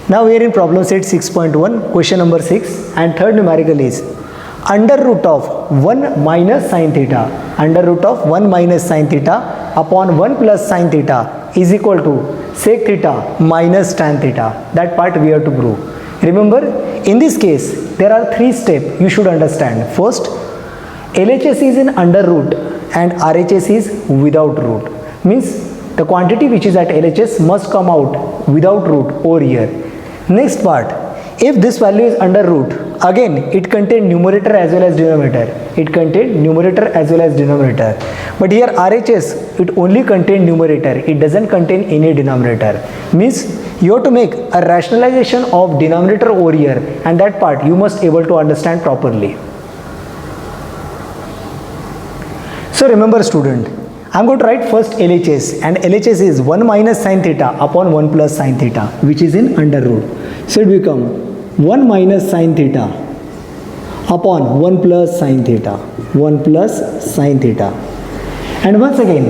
Now we are in problem set 6.1, question number 6, and third numerical is under root of 1 minus sin theta, under root of 1 minus sin theta upon 1 plus sin theta is equal to sec theta minus tan theta. That part we have to prove. Remember, in this case there are three steps you should understand. First, LHS is in under root and RHS is without root. Means the quantity which is at LHS must come out without root over here. Next part, if this value is under root, again it contains numerator as well as denominator. It contains numerator as well as denominator. But here RHS, it only contains numerator. It doesn't contain any denominator. Means you have to make a rationalization of denominator over here, and that part you must able to understand properly. So remember student, I am going to write first LHS, and LHS is 1 minus sin theta upon 1 plus sin theta, which is in under root. So it become 1 minus sin theta upon 1 plus sin theta, 1 plus sin theta. And once again,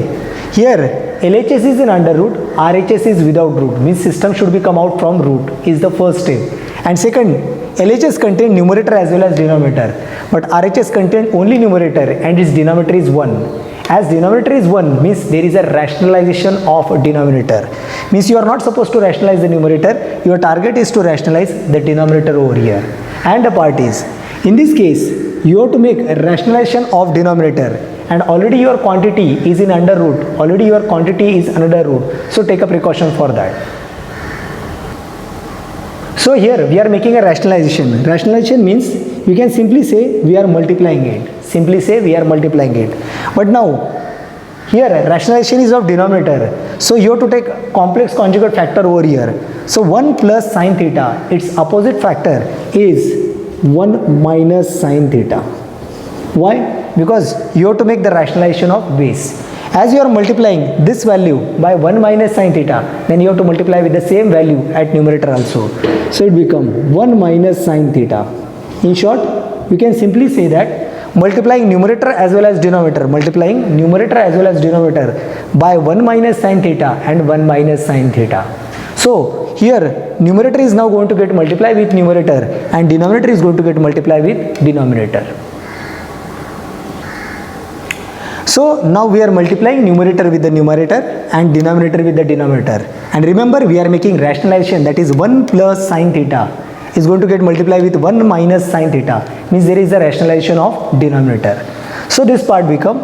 here LHS is in under root, RHS is without root, means system should be come out from root is the first step. And second, LHS contain numerator as well as denominator, but RHS contain only numerator and its denominator is 1. As denominator is 1, means there is a rationalization of denominator. Means you are not supposed to rationalize the numerator, your target is to rationalize the denominator over here. And the part is, in this case, you have to make a rationalization of denominator, and already your quantity is in under root, already your quantity is under root, so take a precaution for that. So here we are making a rationalization. Rationalization means you can simply say we are multiplying it. Simply say we are multiplying it. But now here rationalization is of denominator. So you have to take complex conjugate factor over here. So 1 plus sin theta, its opposite factor is 1 minus sin theta. Why? Because you have to make the rationalization of base. As you are multiplying this value by 1 minus sin theta, then you have to multiply with the same value at numerator also. So it becomes 1 minus sin theta. In short, you can simply say that multiplying numerator as well as denominator, multiplying numerator as well as denominator by 1 minus sin theta and 1 minus sin theta. So here numerator is now going to get multiplied with numerator and denominator is going to get multiplied with denominator. So now we are multiplying numerator with the numerator and denominator with the denominator. And remember, we are making rationalization, that is 1 plus sin theta is going to get multiplied with 1 minus sin theta, means there is a rationalization of denominator. So this part become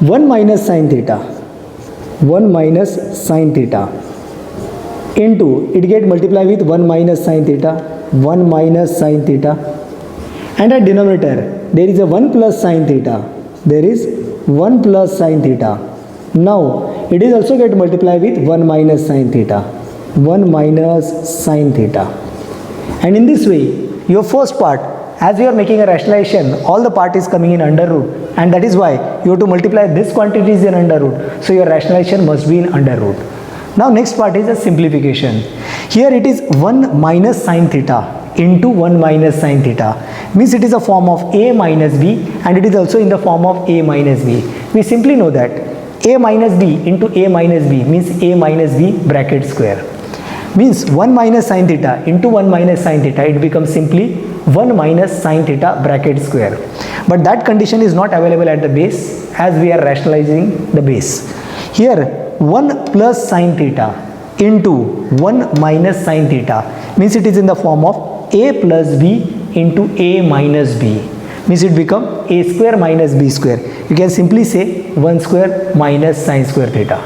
1 minus sin theta, 1 minus sin theta into, it get multiplied with 1 minus sin theta, 1 minus sin theta, and at denominator there is a 1 plus sin theta, there is 1 plus sin theta. Now it is also get multiplied with 1 minus sin theta, 1 minus sin theta. And in this way, your first part, as you are making a rationalization, all the part is coming in under root, and that is why you have to multiply this quantities in under root. So your rationalization must be in under root. Now next part is a simplification. Here it is 1 minus sin theta into 1 minus sin theta, means it is a form of a minus b, and it is also in the form of a minus b. We simply know that a minus b into a minus b means a minus b bracket square. Means 1 minus sin theta into 1 minus sin theta, it becomes simply 1 minus sin theta bracket square. But that condition is not available at the base, as we are rationalizing the base. Here 1 plus sin theta into 1 minus sin theta means it is in the form of a plus b into a minus b, means it become a square minus b square. You can simply say 1 square minus sin square theta.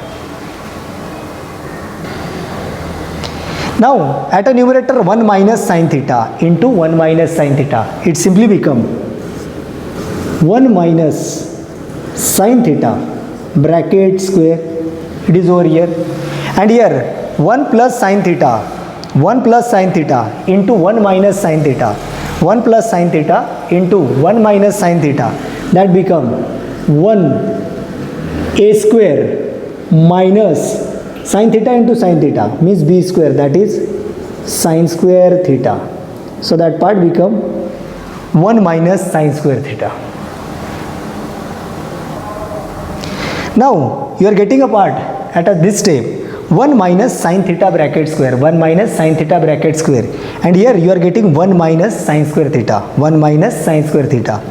Now at a numerator 1 minus sin theta into 1 minus sin theta, it simply become 1 minus sin theta bracket square, it is over here. And here 1 plus sin theta, 1 plus sin theta into 1 minus sin theta, 1 plus sin theta into 1 minus sin theta, that become 1 a square minus sin theta into sin theta means b square, that is sin square theta. So that part become 1 minus sin square theta. Now you are getting a part at this step 1 minus sine theta bracket square, 1 minus sine theta bracket square, and here you are getting 1 minus sine square theta, 1 minus sine square theta.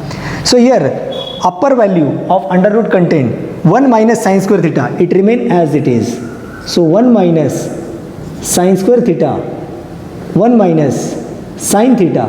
So here upper value of under root contain 1 minus sine square theta, it remain as it is. So 1 minus sine square theta, 1 minus sine theta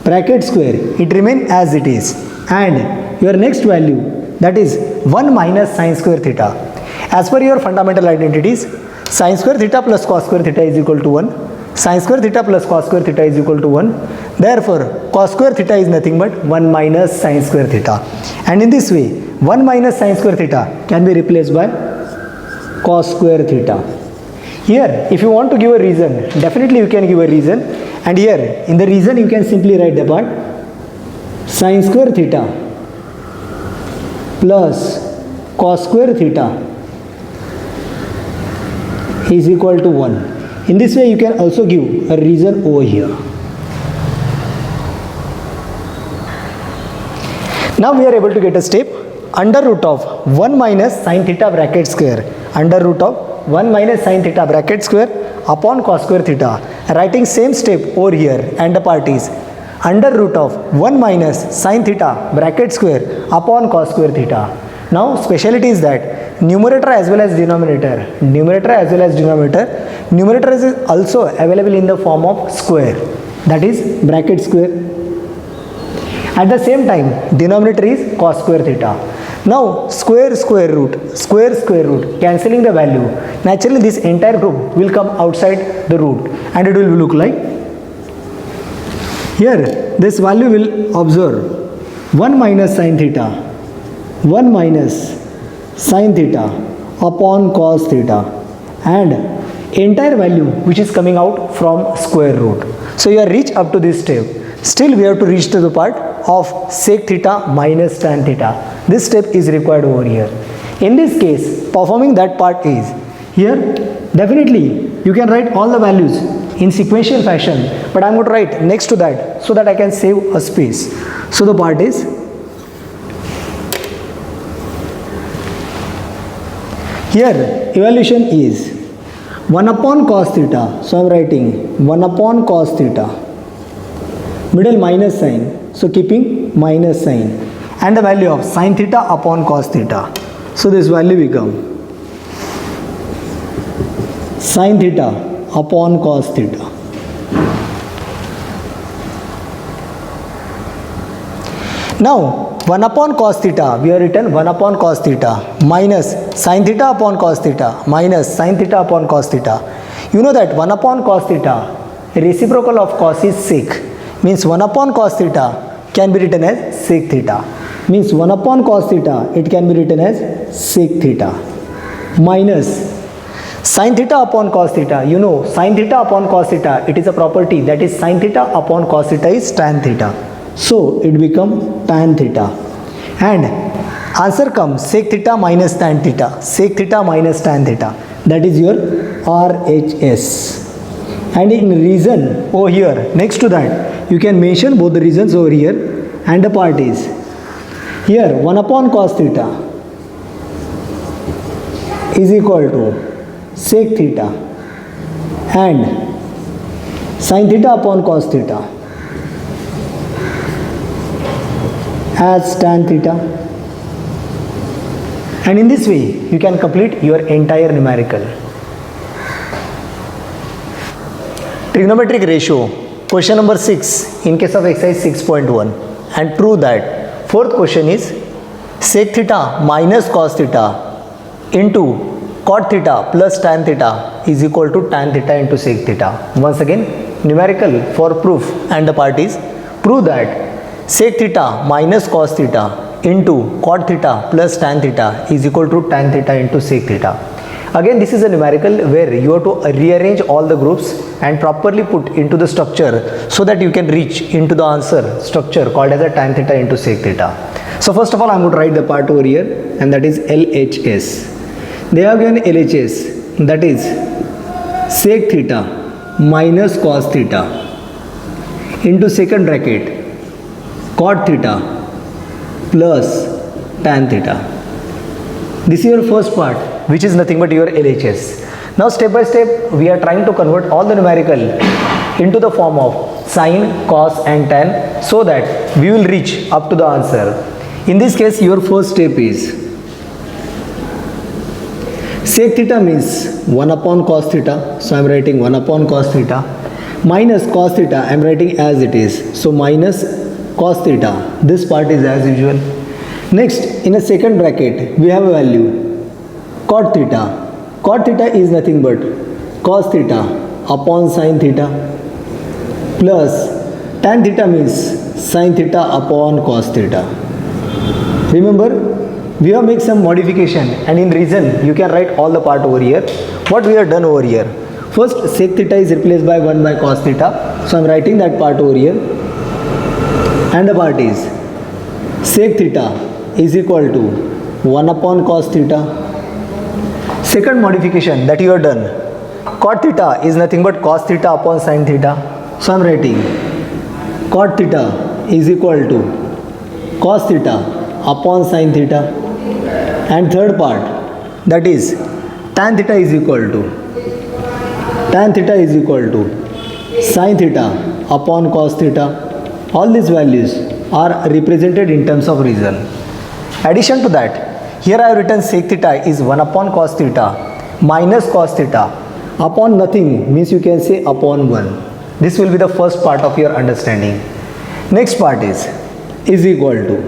bracket square, it remain as it is, and your next value, that is 1 minus sine square theta. As per your fundamental identities, sine square theta plus cos square theta is equal to 1, sine square theta plus cos square theta is equal to 1. Therefore cos square theta is nothing but 1 minus sine square theta, and in this way 1 minus sine square theta can be replaced by cos square theta. Here if you want to give a reason, definitely you can give a reason, and here in the reason you can simply write the part sine square theta plus cos square theta is equal to 1. In this way you can also give a reason over here. Now we are able to get a step under root of 1 minus sine theta bracket square, under root of 1 minus sine theta bracket square upon cos square theta. Writing same step over here, and the part is under root of 1 minus sine theta bracket square upon cos square theta. Now speciality is that numerator as well as denominator, numerator is also available in the form of square, that is bracket square. At the same time denominator is cos square theta. Now square root cancelling the value, naturally this entire group will come outside the root, and it will look like here. This value will observe 1 minus sine theta, 1 minus sine theta upon cos theta, and entire value which is coming out from square root. So you are reached up to this step. Still we have to reach to the part of sec theta minus tan theta. This step is required over here. In this case performing that part is here, definitely you can write all the values in sequential fashion, but I am going to write next to that so that I can save a space. So the part is here evaluation is 1 upon cos theta. So I am writing 1 upon cos theta, middle minus sign, so keeping minus sign, and the value of sin theta upon cos theta. So this value become sin theta upon cos theta. Now 1 upon cos theta, we have written 1 upon cos theta minus sin theta upon cos theta minus sin theta upon cos theta. You know that 1 upon cos theta, reciprocal of cos is sec, means 1 upon cos theta can be written as sec theta, means 1 upon cos theta it can be written as sec theta, minus sin theta upon cos theta. You know sin theta upon cos theta, it is a property, that is sin theta upon cos theta is tan theta, so it become tan theta, and answer comes sec theta minus tan theta, sec theta minus tan theta, that is your RHS. And in reason over here, next to that you can mention both the reasons over here, and the part is here 1 upon cos theta is equal to sec theta and sin theta upon cos theta as tan theta, and in this way you can complete your entire numerical. Trigonometric ratio, question number 6 in case of exercise 6.1, and prove that. Fourth question is sec theta minus cos theta into cot theta plus tan theta is equal to tan theta into sec theta. Once again numerical for proof, and the part is prove that sec theta minus cos theta into cot theta plus tan theta is equal to tan theta into sec theta. Again this is a numerical where you have to rearrange all the groups and properly put into the structure so that you can reach into the answer structure called as a tan theta into sec theta. So first of all I am going to write the part over here, and that is LHS. They have given LHS, that is sec theta minus cos theta into second bracket cot theta plus tan theta. This is your first part, which is nothing but your LHS. Now step by step we are trying to convert all the numerical into the form of sine, cos and tan, so that we will reach up to the answer. In this case your first step is sec theta means 1 upon cos theta, so I am writing 1 upon cos theta, minus cos theta I am writing as it is, so minus cos theta, this part is as usual. Next in a second bracket we have a value cot theta. Cot theta is nothing but cos theta upon sin theta, plus tan theta means sin theta upon cos theta. Remember, we have made some modification, and in reason you can write all the part over here. What we have done over here, first sec theta is replaced by 1 by cos theta, so I am writing that part over here, and the part is sec theta is equal to 1 upon cos theta. Second modification that you have done, cot theta is nothing but cos theta upon sin theta, so I am writing cot theta is equal to cos theta upon sin theta, and third part, that is tan theta is equal to sin theta upon cos theta. All these values are represented in terms of reason. Addition to that, here I have written sec theta is 1 upon cos theta minus cos theta upon nothing, means you can say upon 1. This will be the first part of your understanding. Next part is equal to,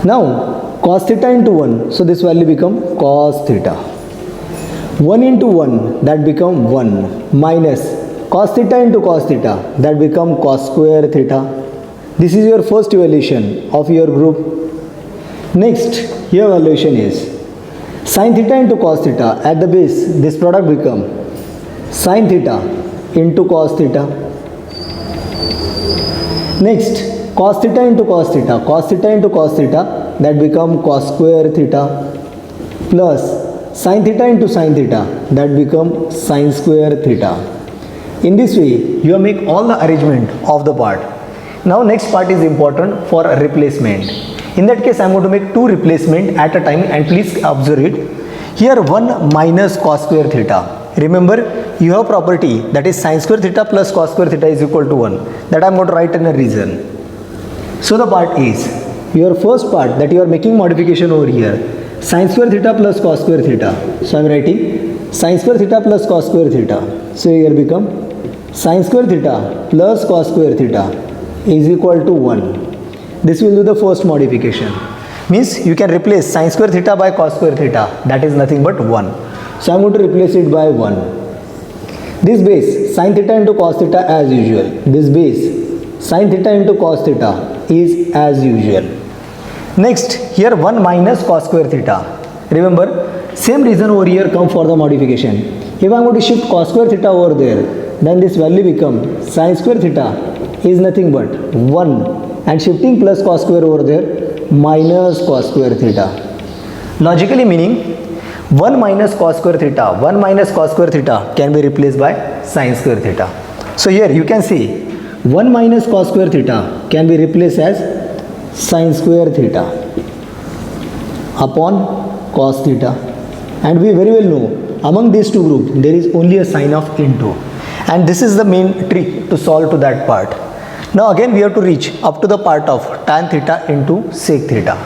now cos theta into 1, so this value become cos theta. 1 into 1, that become 1, minus cos theta into cos theta, that become cos square theta. This is your first evaluation of your group. Next, your evaluation is sin theta into cos theta. At the base, this product become sin theta into cos theta. Next, cos theta into cos theta. Cos theta into cos theta, that become cos square theta, plus sin theta into sin theta, that become sin square theta. In this way, you make all the arrangement of the part. Now next part is important for replacement. In that case I am going to make two replacement at a time, and please observe it. Here 1 minus cos square theta. Remember, you have property that is sin square theta plus cos square theta is equal to 1. That I am going to write in a reason. So the part is, your first part that you are making modification over here, sin square theta plus cos square theta. So I am writing sin square theta plus cos square theta. So here become sin square theta plus cos square theta is equal to 1. This will do the first modification. Means you can replace sin square theta by cos square theta, that is nothing but 1. So I am going to replace it by 1. This base sin theta into cos theta as usual. This base sin theta into cos theta is as usual. Next, here 1 minus cos square theta. Remember, same reason over here come for the modification. If I am going to shift cos square theta over there, then this value become sin square theta is nothing but 1, and shifting plus cos square over there, minus cos square theta. Logically meaning 1 minus cos square theta can be replaced by sin square theta. So here you can see 1 minus cos square theta can be replaced as sin square theta upon cos theta. And we very well know among these two groups there is only a sign of into, and this is the main trick to solve to that part. Now again we have to reach up to the part of tan theta into sec theta.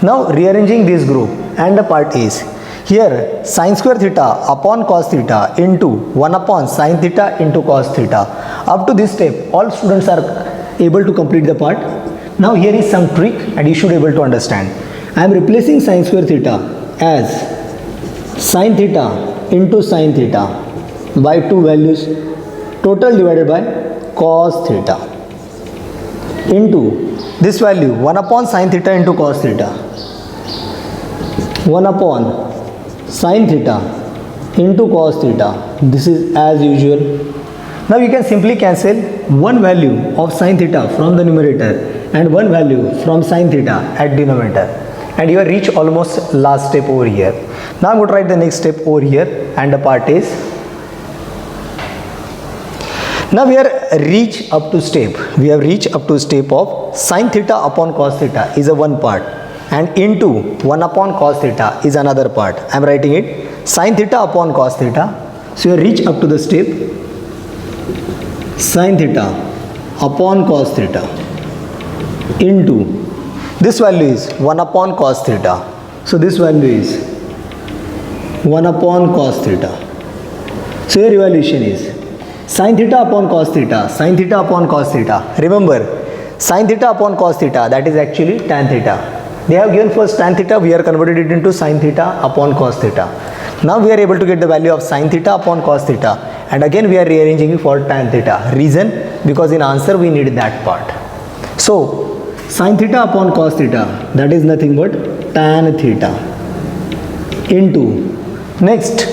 Now rearranging this group, and the part is here sin square theta upon cos theta into 1 upon sin theta into cos theta. Up to this step all students are able to complete the part. Now here is some trick and you should be able to understand. I am replacing sin square theta as sin theta into sin theta by two values, total divided by cos theta, into this value 1 upon sin theta into cos theta, 1 upon sin theta into cos theta. This is as usual. Now you can simply cancel one value of sin theta from the numerator and one value from sin theta at denominator, and you have reached almost last step over here. Now I'm going to write the next step over here, and the part is, now we are reached up to step of sin theta upon cos theta is a one part, and into 1 upon cos theta is another part. I am writing it Sin theta upon cos theta. So you reach up to the step sin theta upon cos theta into this value is 1 upon cos theta. So this value is 1 upon cos theta. So your evaluation is sin theta upon cos theta, sin theta upon cos theta. Remember, sin theta upon cos theta, that is actually tan theta. They have given first tan theta, we are converted it into sin theta upon cos theta. Now we are able to get the value of sin theta upon cos theta, and again we are rearranging it for tan theta. Reason, because in answer we need that part. So sin theta upon cos theta, that is nothing but tan theta into next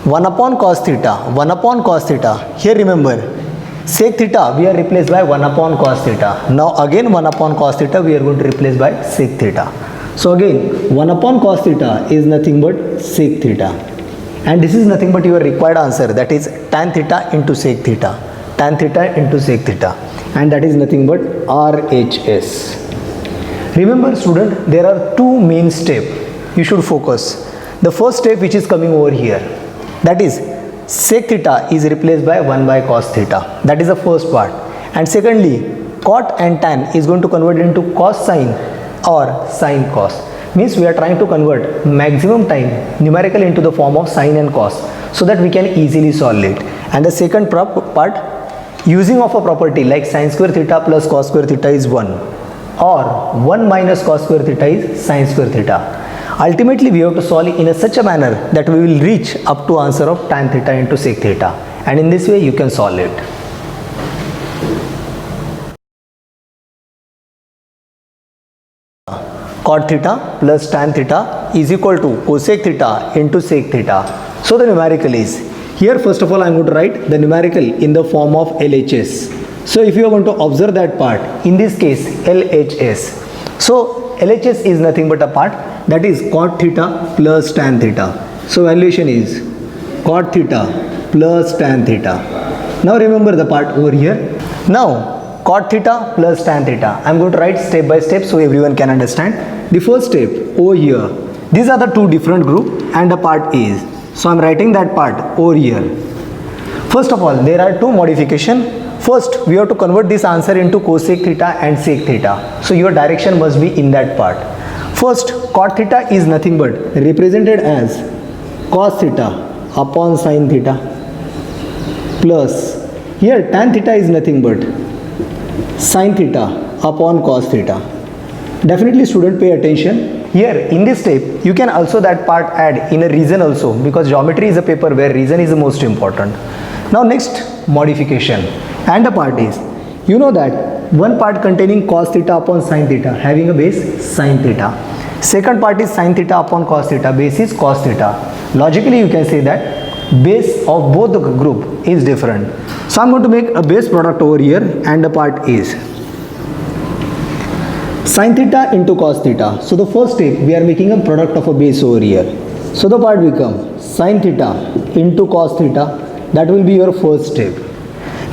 1 upon cos theta, 1 upon cos theta. Here remember, sec theta we are replaced by 1 upon cos theta. Now again 1 upon cos theta we are going to replace by sec theta. So again 1 upon cos theta is nothing but sec theta, and this is nothing but your required answer, that is tan theta into sec theta, tan theta into sec theta, and that is nothing but RHS. Remember student, there are two main steps you should focus. The first step which is coming over here, that is sec theta is replaced by 1 by cos theta. That is the first part. And secondly, cot and tan is going to convert into cos sin or sin cos. Means we are trying to convert maximum time numerical into the form of sin and cos, so that we can easily solve it. And the second part, using of a property like sin square theta plus cos square theta is 1, or 1 minus cos square theta is sin square theta. Ultimately we have to solve it in such a manner that we will reach up to answer of tan theta into sec theta, and in this way you can solve it. Cot theta plus tan theta is equal to cosec theta into sec theta. So the numerical is, here first of all I am going to write the numerical in the form of LHS. So if you are going to observe that part, in this case LHS. So LHS is nothing but a part, that is cot theta plus tan theta. So valuation is cot theta plus tan theta. Now remember the part over here. Now cot theta plus tan theta, I am going to write step by step so everyone can understand. The first step over here, these are the two different group and the part is. So I am writing that part over here. First of all, there are two modification. First, we have to convert this answer into cosec theta and sec theta. So your direction must be in that part. First, cot theta is nothing but represented as cos theta upon sin theta plus, here tan theta is nothing but sin theta upon cos theta. Definitely student, pay attention. Here in this step you can also that part add in a reason also, because geometry is a paper where reason is the most important. Now next modification, and the part is, you know that one part containing cos theta upon sin theta having a base sin theta. Second part is sin theta upon cos theta, base is cos theta. Logically you can say that base of both the group is different. So I am going to make a base product over here, and the part is sin theta into cos theta. So the first step we are making a product of a base over here. So the part becomes sin theta into cos theta. That will be your first step.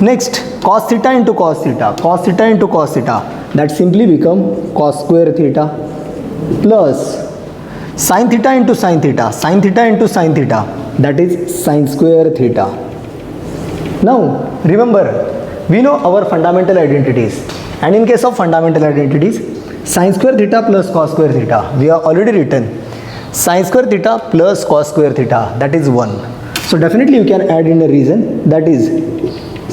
Next, cos theta into cos theta, cos theta into cos theta, that simply become cos square theta plus sin theta into sin theta, sin theta into sin theta, that is sin square theta. Now remember, we know our fundamental identities, and in case of fundamental identities, sin square theta plus cos square theta, we have already written sin square theta plus cos square theta, that is 1. So definitely you can add in a reason, that is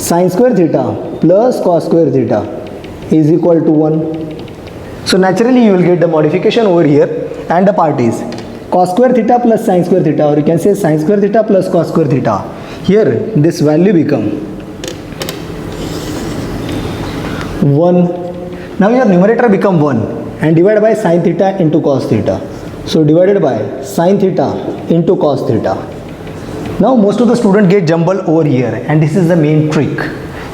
sin square theta plus cos square theta is equal to 1. So naturally you will get the modification over here, and the part is cos square theta plus sin square theta, or you can say sin square theta plus cos square theta. Here this value become 1. Now your numerator become 1 and divided by sin theta into cos theta. So divided by sin theta into cos theta. Now most of the students get jumbled over here, and this is the main trick.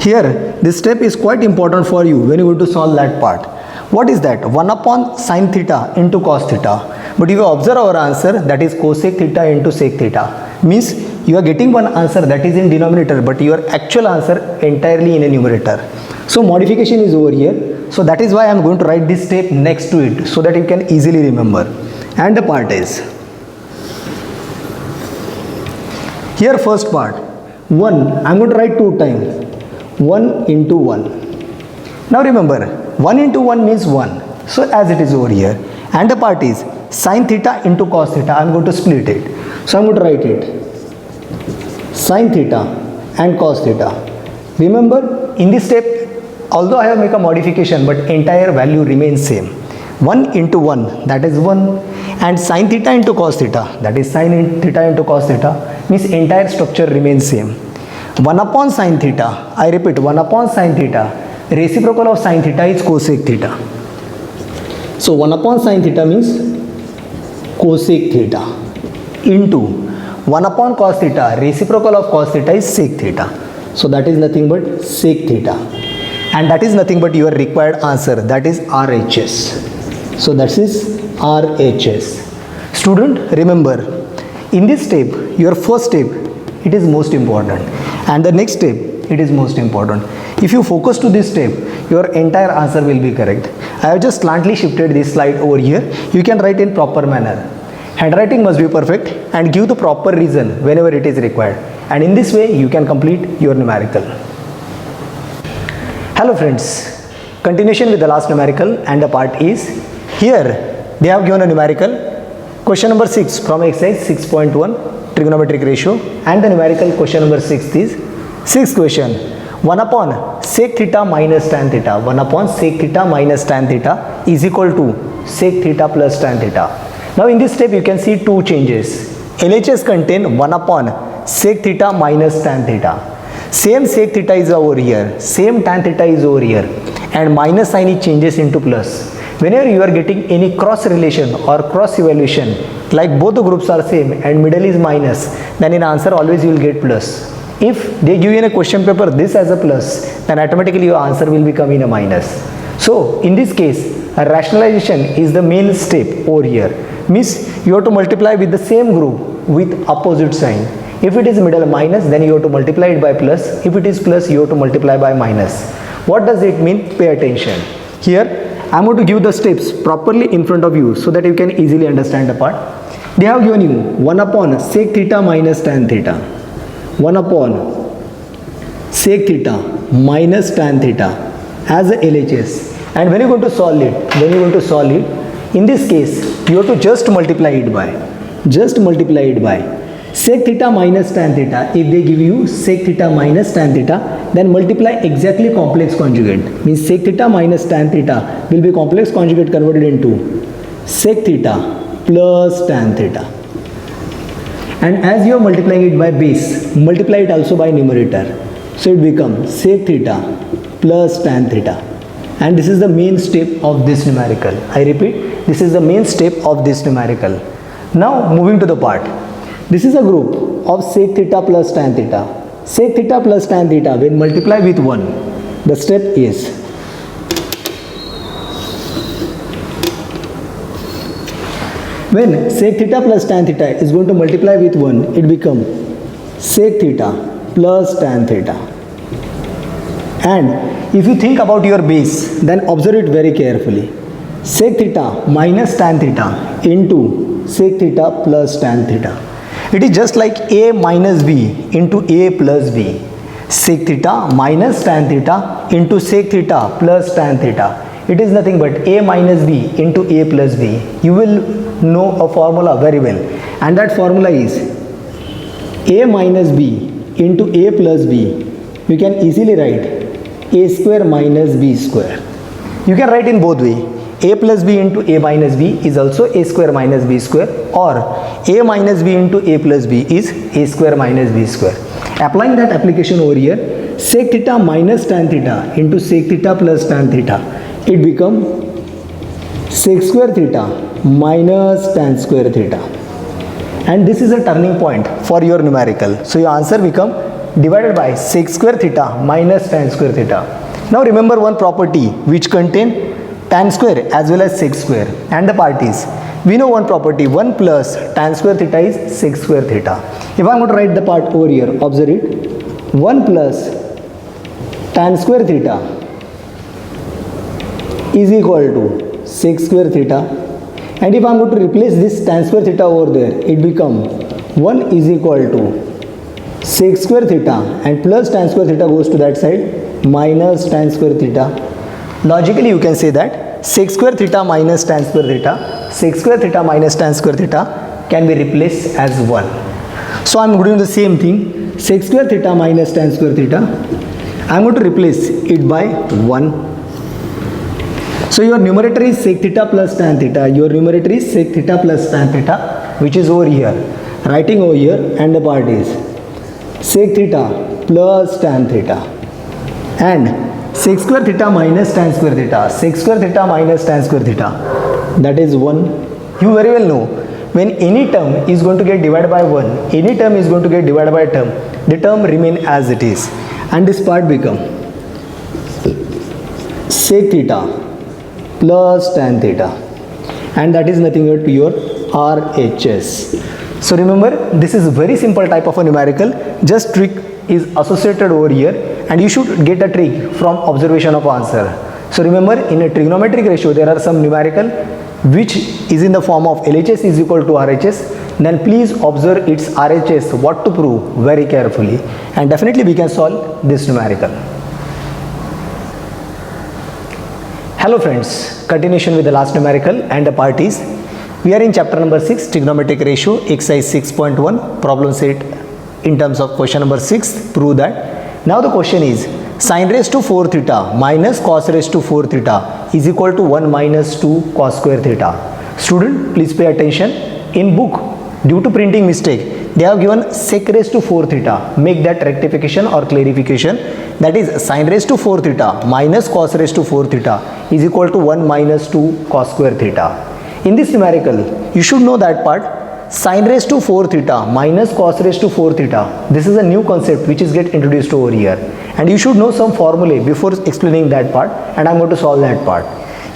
Here this step is quite important for you when you go to solve that part. What is that? 1 upon sin theta into cos theta. But if you observe our answer, that is cosec theta into sec theta. Means you are getting one answer that is in denominator, but your actual answer entirely in a numerator. So modification is over here. So that is why I am going to write this step next to it, so that you can easily remember. And the part is Here first part, 1, I'm going to write 2 times, 1 into 1. Now remember, 1 into 1 means 1. So as it is over here. And the part is sin theta into cos theta. I'm going to split it. So I'm going to write it. Sin theta and cos theta. Remember, in this step, although I have made a modification, but entire value remains same. 1 into 1, that is 1. And sin theta into cos theta, that is sin theta into cos theta, means entire structure remains same. 1 upon sin theta, I repeat, 1 upon sin theta, reciprocal of sin theta is cosec theta. So 1 upon sin theta means cosec theta into 1 upon cos theta, reciprocal of cos theta is sec theta. So that is nothing but sec theta. And that is nothing but your required answer, that is RHS. So that is RHS. Student, remember, in this step, your first step, it is most important. And the next step, it is most important. If you focus to this step, your entire answer will be correct. I have just slightly shifted this slide over here. You can write in proper manner. Handwriting must be perfect and give the proper reason whenever it is required. And in this way, you can complete your numerical. Hello friends, continuation with the last numerical, and the part is, here they have given a numerical. Question number 6 from exercise 6.1, trigonometric ratio, and the numerical question number 6 is, 6th question, 1 upon sec theta minus tan theta, 1 upon sec theta minus tan theta is equal to sec theta plus tan theta. Now in this step you can see 2 changes. LHS contain 1 upon sec theta minus tan theta. Same sec theta is over here, same tan theta is over here, and minus sign it changes into plus. Whenever you are getting any cross relation or cross evaluation, like both the groups are same and middle is minus, then in answer always you will get plus. If they give you in a question paper this as a plus, then automatically your answer will become in a minus. So in this case, a rationalization is the main step over here. Means you have to multiply with the same group with opposite sign. If it is middle minus, then you have to multiply it by plus. If it is plus, you have to multiply by minus. What does it mean? Pay attention. Here I am going to give the steps properly in front of you so that you can easily understand the part. They have given you 1 upon sec theta minus tan theta, 1 upon sec theta minus tan theta as a LHS. And when you are going to solve it, in this case you have to just multiply it by sec theta minus tan theta. If they give you sec theta minus tan theta, then multiply exactly complex conjugate. Means sec theta minus tan theta will be complex conjugate converted into sec theta plus tan theta. And as you are multiplying it by base, multiply it also by numerator. So it becomes sec theta plus tan theta. And this is the main step of this numerical. I repeat, this is the main step of this numerical. Now moving to the part. This is a group of sec theta plus tan theta. Sec theta plus tan theta when multiply with 1. The step is, when sec theta plus tan theta is going to multiply with 1, it becomes sec theta plus tan theta. And if you think about your base, then observe it very carefully. Sec theta minus tan theta into sec theta plus tan theta. It is just like a minus b into a plus b. Sec theta minus tan theta into sec theta plus tan theta. It is nothing but a minus b into a plus b. You will know a formula very well, and that formula is a minus b into a plus b. You can easily write a square minus b square. You can write in both way. A plus b into a minus b is also a square minus b square, or a minus b into a plus b is a square minus b square. Applying that application over here, sec theta minus tan theta into sec theta plus tan theta, it becomes sec square theta minus tan square theta. And this is a turning point for your numerical. So your answer become divided by sec square theta minus tan square theta. Now remember one property which contain tan square as well as sec square, and the part is, we know one property, 1 plus tan square theta is sec square theta. If I am going to write the part over here, observe it, 1 plus tan square theta is equal to sec square theta, and if I am going to replace this tan square theta over there, it becomes 1 is equal to sec square theta and plus tan square theta goes to that side minus tan square theta. Logically you can say that sec square theta minus tan square theta, sec square theta minus tan square theta can be replaced as 1. So I am doing the same thing, sec square theta minus tan square theta, I am going to replace it by 1. So your numerator is sec theta plus tan theta, your numerator is sec theta plus tan theta, which is over here, writing over here, and the part is sec theta plus tan theta and sec square theta minus tan square theta, sec square theta minus tan square theta, that is 1. You very well know when any term is going to get divided by 1, any term is going to get divided by term, the term remain as it is, and this part become sec theta plus tan theta, and that is nothing but your RHS. So remember, this is a very simple type of a numerical, just trick is associated over here, and you should get a trick from observation of answer. So remember, in a trigonometric ratio there are some numerical which is in the form of LHS is equal to RHS. Then please observe its RHS, what to prove, very carefully, and definitely we can solve this numerical. Hello friends, continuation with the last numerical, and the part is, we are in chapter number 6, trigonometric ratio, exercise 6.1, problem set in terms of question number 6, prove that. Now the question is, sin raised to 4 theta minus cos raised to 4 theta is equal to 1 minus 2 cos square theta. Student, please pay attention. In book, due to printing mistake, they have given sec raised to 4 theta. Make that rectification or clarification. That is, sin raised to 4 theta minus cos raised to 4 theta is equal to 1 minus 2 cos square theta. In this numerical, you should know that part. Sin raised to 4 theta minus cos raised to 4 theta. This is a new concept which is get introduced over here, and you should know some formulae before explaining that part, and I am going to solve that part.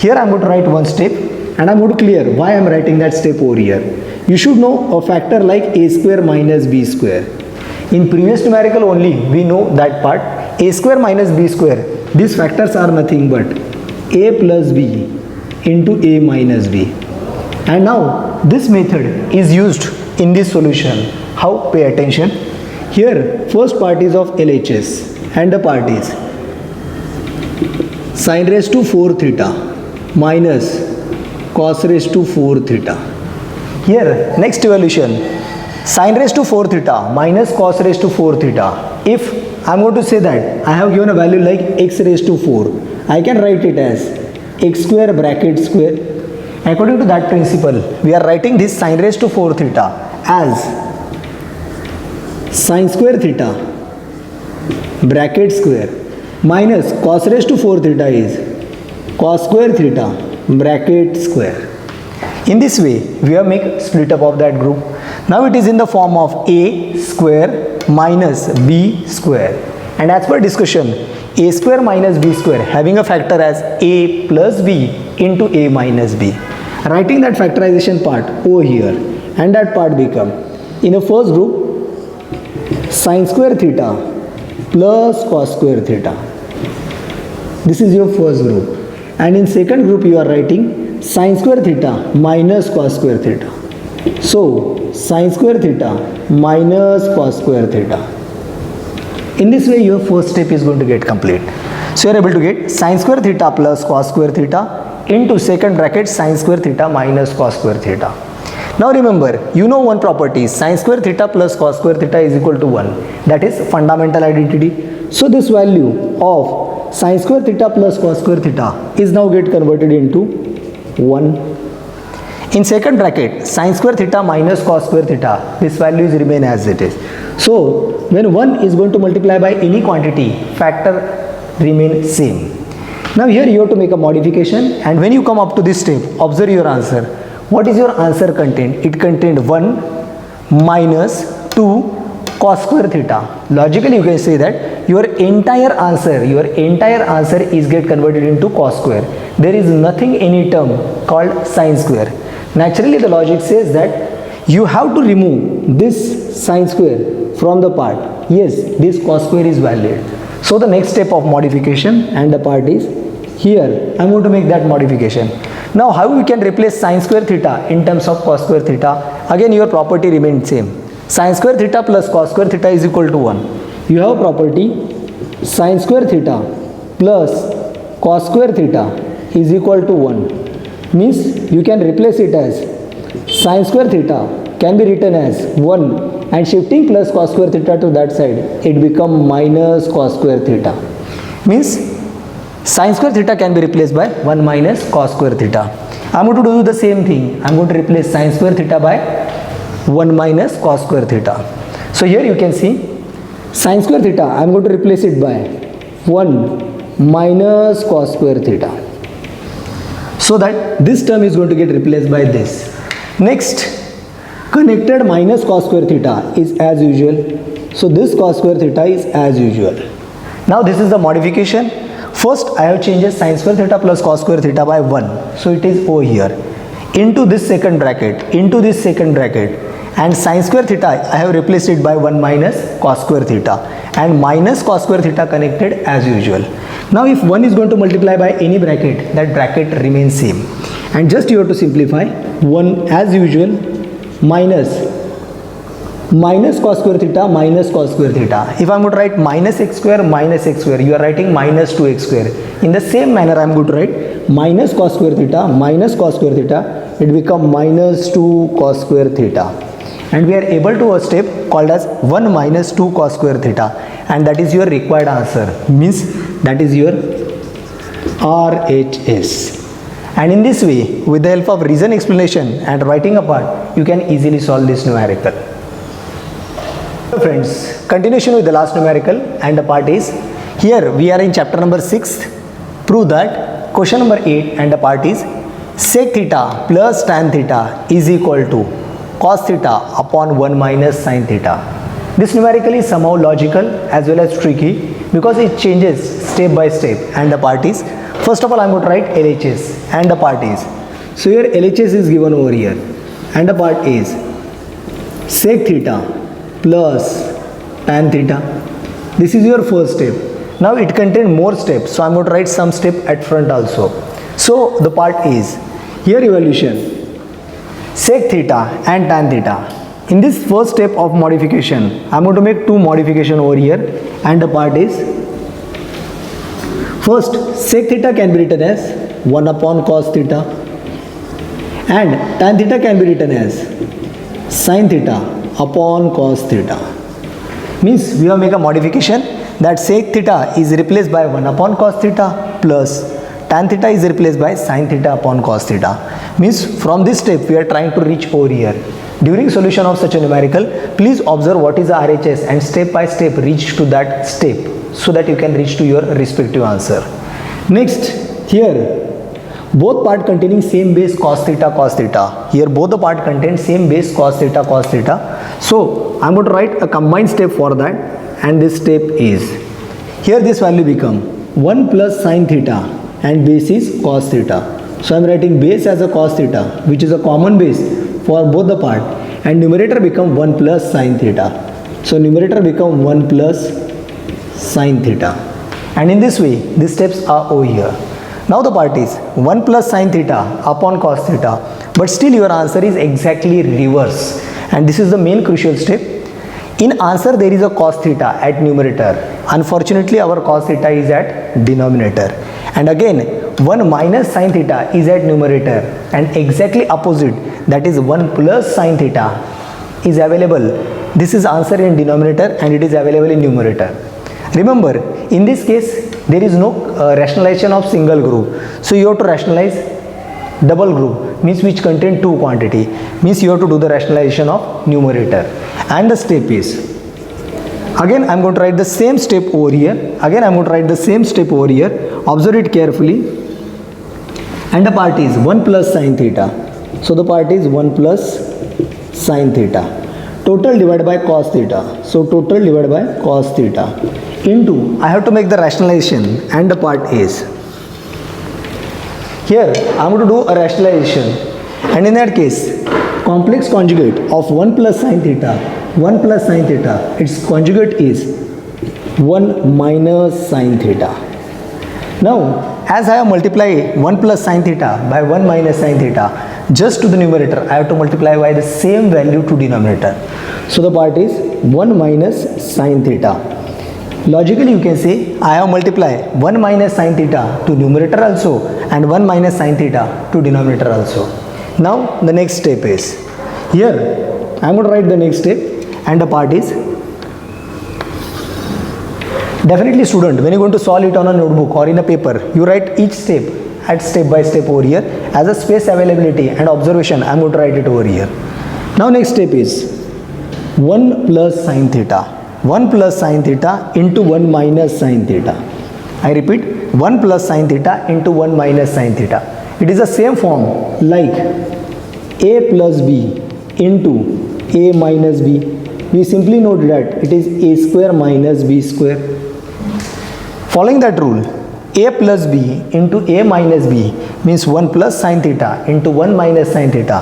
Here I am going to write one step, and I am going to clear why I am writing that step over here. You should know a factor like a square minus b square. In previous numerical only we know that part, a square minus b square. These factors are nothing but a plus b into a minus b. And now this method is used in this solution. How? Pay attention. Here first part is of LHS, and the part is sin raised to 4 theta minus cos raised to 4 theta. Here next evaluation, sin raised to 4 theta minus cos raised to 4 theta. If I am going to say that I have given a value like x raised to 4, I can write it as x square bracket square. According to that principle, we are writing this sin raised to 4 theta as sin square theta bracket square minus cos raised to 4 theta is cos square theta bracket square. In this way, we have make split up of that group. Now it is in the form of a square minus b square, and as per discussion, a square minus b square having a factor as a plus b into a minus b. Writing that factorization part over here, and that part become, in a first group, sin square theta plus cos square theta. This is your first group, and in second group you are writing sin square theta minus cos square theta. So sin square theta minus cos square theta. In this way your first step is going to get complete. So you are able to get sin square theta plus cos square theta into second bracket sin square theta minus cos square theta. Now remember, you know one property, sin square theta plus cos square theta is equal to 1. That is fundamental identity. So this value of sin square theta plus cos square theta is now get converted into 1. In second bracket, sin square theta minus cos square theta, this value is remain as it is. So when 1 is going to multiply by any quantity, factor remain same. Now here you have to make a modification, and when you come up to this step, observe your answer. What is your answer contain? It contained 1 minus 2 cos square theta. Logically you can say that your entire answer is get converted into cos square. There is nothing any term called sin square. Naturally the logic says that you have to remove this sin square from the part. Yes, this cos square is valid. So the next step of modification, and the part is here I am going to make that modification. Now how we can replace sin square theta in terms of cos square theta? Again your property remains same. Sin square theta plus cos square theta is equal to 1. You have property sin square theta plus cos square theta is equal to 1. Means you can replace it as sin square theta can be written as 1 and shifting plus cos square theta to that side, it become minus cos square theta. Means sin square theta can be replaced by 1 minus cos square theta. I am going to do the same thing. I am going to replace sin square theta by 1 minus cos square theta. So here you can see sin square theta, I am going to replace it by 1 minus cos square theta. So that this term is going to get replaced by this. Next, connected minus cos square theta is as usual. So this cos square theta is as usual. Now this is the modification. First I have changed sin square theta plus cos square theta by 1. So it is over here. Into this second bracket, and sin square theta I have replaced it by 1 minus cos square theta, and minus cos square theta connected as usual. Now if 1 is going to multiply by any bracket, that bracket remains same, and just you have to simplify 1 as usual minus cos square theta minus cos square theta. If I am going to write minus x square, you are writing minus 2x square. In the same manner I am going to write minus cos square theta minus cos square theta, it become minus 2 cos square theta. And we are able to a step called as 1 minus 2 cos square theta, and that is your required answer. Means that is your RHS. And in this way, with the help of reason explanation and writing apart, you can easily solve this numerical. Friends, continuation with the last numerical, and the part is, here we are in chapter number 6. Prove that question number 8, and the part is sec theta plus tan theta is equal to cos theta upon 1 minus sin theta. This numerical is somehow logical as well as tricky because it changes step by step, and the part is, first of all I am going to write LHS, and the part is, so here LHS is given over here, and the part is sec theta plus tan theta. This is your first step. Now it contains more steps, so I am going to write some step at front also. So the part is, here evaluation sec theta and tan theta. In this first step of modification, I am going to make two modification over here, and the part is, first sec theta can be written as 1 upon cos theta, and tan theta can be written as sin theta upon cos theta. Means we have make a modification that sec theta is replaced by 1 upon cos theta plus tan theta is replaced by sin theta upon cos theta. Means from this step we are trying to reach over here. During solution of such a numerical, please observe what is the RHS and step by step reach to that step, so that you can reach to your respective answer. Next, here both part containing same base cos theta. Here both the part contain same base cos theta. So I am going to write a combined step for that, and this step is, here this value become 1 plus sin theta and base is cos theta. So I am writing base as a cos theta, which is a common base for both the part, and numerator become 1 plus sin theta. So numerator become 1 plus sin theta, and in this way these steps are over here. Now the part is 1 plus sin theta upon cos theta, but still your answer is exactly reverse, and this is the main crucial step. In answer there is a cos theta at numerator. Unfortunately our cos theta is at denominator, and again 1 minus sin theta is at numerator, and exactly opposite, that is 1 plus sin theta is available. This is answer in denominator and it is available in numerator. Remember, in this case there is no rationalization of single group, so you have to rationalize double group, means which contain two quantity, means you have to do the rationalization of numerator. And the step is, again I am going to write the same step over here, observe it carefully, and the part is 1 plus sin theta. So the part is 1 plus sin theta, total divided by cos theta. So total divided by cos theta into, I have to make the rationalization, and the part is, here I am going to do a rationalization, and in that case complex conjugate of 1 plus sin theta, its conjugate is 1 minus sin theta. Now as I have multiplied 1 plus sin theta by 1 minus sin theta, just to the numerator I have to multiply by the same value to denominator. So the part is 1 minus sin theta. Logically you can say I have multiplied 1 minus sin theta to numerator also and 1 minus sin theta to denominator also. Now the next step is, here I am going to write the next step, and the part is, definitely student, when you are going to solve it on a notebook or in a paper, you write each step at step by step over here. As a space availability and observation, I am going to write it over here. Now next step is 1 plus sin theta. 1 plus sin theta into 1 minus sin theta. I repeat, 1 plus sin theta into 1 minus sin theta. It is the same form like a plus b into a minus b. We simply note that it is a square minus b square. Following that rule, a plus b into a minus b means 1 plus sin theta into 1 minus sin theta.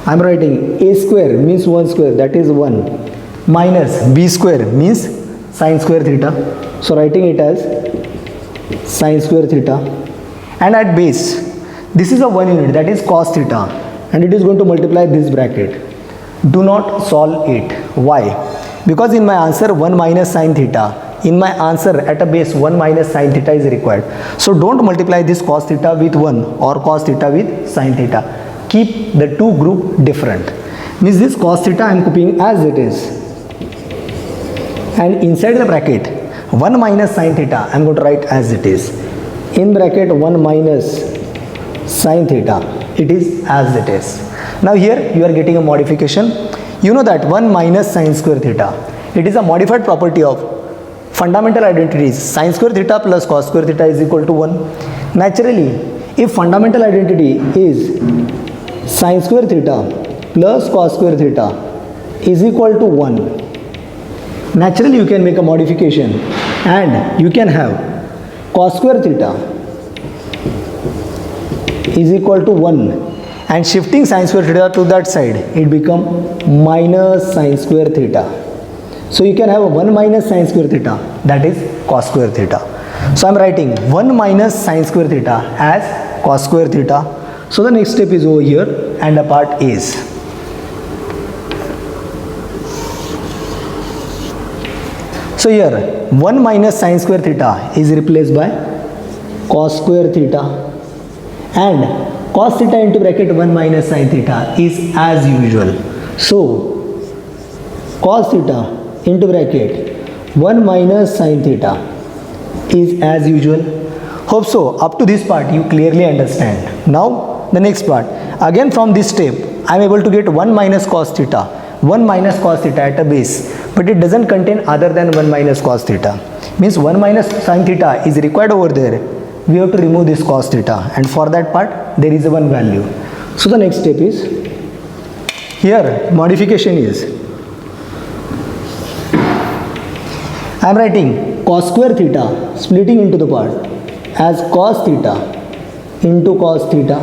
I am writing a square means 1 square, that is 1, minus b square means sin square theta. So writing it as sin square theta, and at base this is a 1 unit, that is cos theta, and it is going to multiply this bracket. Do not solve it. Why? Because in my answer 1 minus sin theta, in my answer at a base 1 minus sin theta is required. So don't multiply this cos theta with 1 or cos theta with sin theta. Keep the two group different. Means this cos theta I am copying as it is, and inside the bracket 1 minus sin theta I am going to write as it is. In bracket 1 minus sin theta, it is as it is. Now here you are getting a modification. You know that 1 minus sin square theta, it is a modified property of fundamental identities. Sin square theta plus cos square theta is equal to 1. Naturally, if fundamental identity is sin square theta plus cos square theta is equal to 1, naturally you can make a modification and you can have cos square theta is equal to 1, and shifting sin square theta to that side, it become minus sin square theta. So you can have a 1 minus sin square theta, that is cos square theta. So I am writing 1 minus sin square theta as cos square theta. So the next step is over here, and the part is, so here 1 minus sin square theta is replaced by cos square theta, and cos theta into bracket 1 minus sin theta is as usual. So cos theta into bracket 1 minus sin theta is as usual. Hope so up to this part you clearly understand. Now the next part, again from this step I am able to get 1 minus cos theta, 1 minus cos theta at a base, but it doesn't contain other than 1 minus cos theta. Means 1 minus sin theta is required over there. We have to remove this cos theta, and for that part there is a one value. So the next step is, here modification is, I am writing cos square theta splitting into the part as cos theta into cos theta,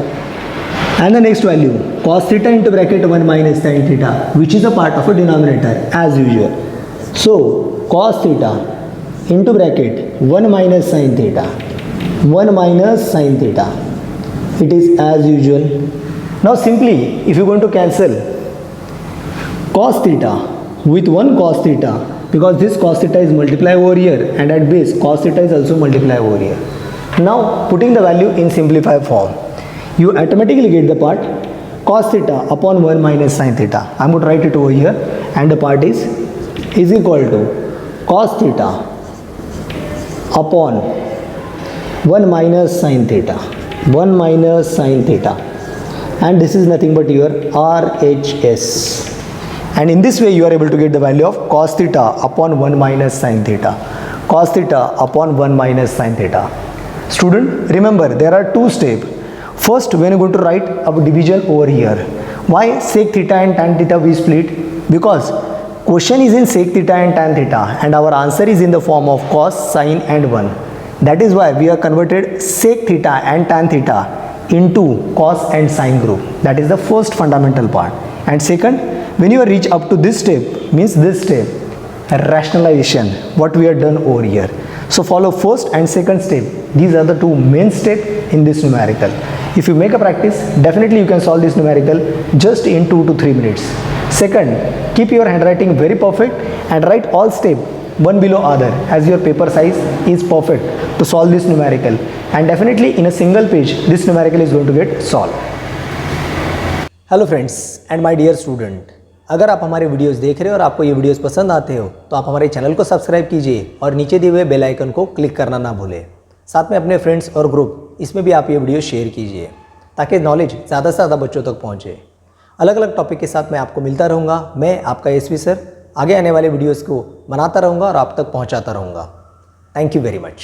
and the next value cos theta into bracket 1 minus sin theta, which is a part of a denominator as usual. So cos theta into bracket 1 minus sin theta, 1 minus sin theta, it is as usual. Now simply if you are going to cancel cos theta with 1 cos theta, because this cos theta is multiplied over here, and at base cos theta is also multiplied over here. Now putting the value in simplified form, you automatically get the part cos theta upon 1 minus sin theta. I am going to write it over here, and the part is equal to cos theta upon 1 minus sin theta, 1 minus sin theta, and this is nothing but your RHS, and in this way you are able to get the value of cos theta upon 1 minus sin theta, cos theta upon 1 minus sin theta. Student, remember there are two steps. First, when you are going to write a division over here, why sec theta and tan theta we split? Because question is in sec theta and tan theta, and our answer is in the form of cos, sin and 1. That is why we have converted sec theta and tan theta into cos and sin group. That is the first fundamental part. And second, when you reach up to this step, means this step, rationalization, what we have done over here. So follow first and second step. These are the two main steps in this numerical. If you make a practice, definitely you can solve this numerical just in 2 to 3 minutes. Second, keep your handwriting very perfect and write all steps one below other as your paper size is perfect to solve this numerical, and definitely in a single page this numerical is going to get solved. Hello friends and my dear student, अगर आप हमारे videos देख रहे हो और आपको ये videos पसंद आते हो तो आप हमारे चैनल को सब्सक्राइब कीजिए और नीचे दिए हुए बेल आइकन को क्लिक करना ना भूलें। साथ में अपने फ्रेंड्स और ग्रुप इसमें भी आप ये वीडियो शेयर कीजिए ताकि नॉलेज ज़्यादा से ज़्यादा बच्चों तक पहुँचे। अलग अलग टॉपिक के साथ मैं आपको मिलता रहूँगा। मैं आपका एसवी सर आगे आने वाले वीडियोस को बनाता रहूँगा और आप तक पहुँचाता रहूँगा। Thank you very much.